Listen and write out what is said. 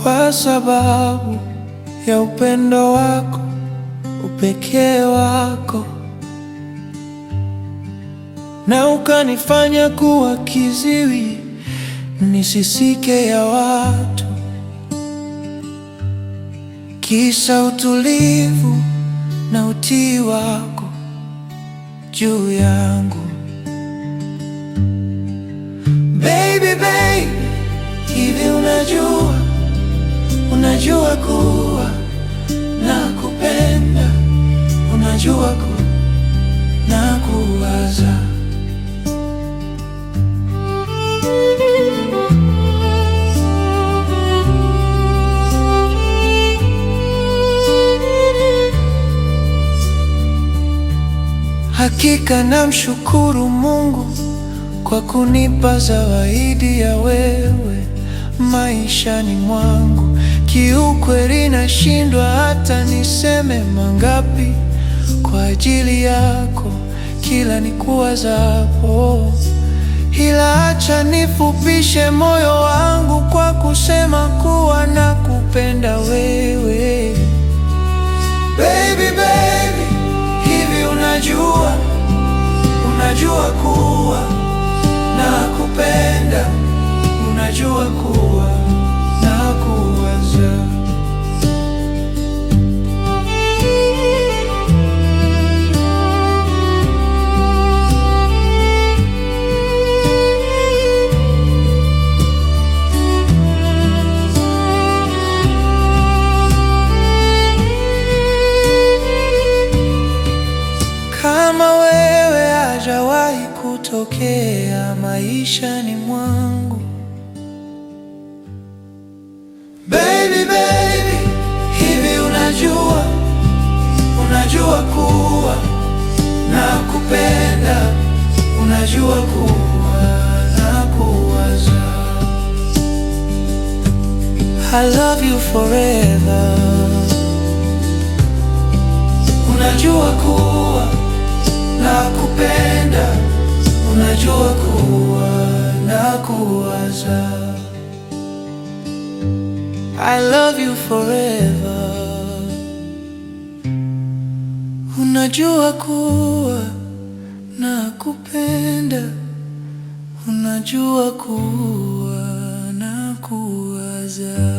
kwa sababu ya upendo wako, upekee wako, na ukanifanya kuwa kiziwi nisisike ya watu. Kisa utulivu na utii wako juu yangu. Baby, baby, hivi unajua kuwa nakupenda, unajua kuwa nakuwaza. Hakika namshukuru Mungu kwa kunipa zawadi ya wewe maishani mwangu. Kiukweli nashindwa hata niseme mangapi kwa ajili yako kila nikuwazapo, ila acha nifupishe moyo wangu kwa kusema kuwa nakupenda wewe. Baby, baby, hivi unajua kuwa nakupenda, unajua kuwa nakuwaza. Kama wewe hajawahi kutokea maishani mwangu. Baby, baby, hivi unajua kuwa nakupenda, unajua kuwa nakuwaza. I love you forever. Unajua kuwa nakupenda, unajua kuwa nakuwaza. I love you forever. Unajua kuwa nakupenda, unajua kuwa nakuwaza.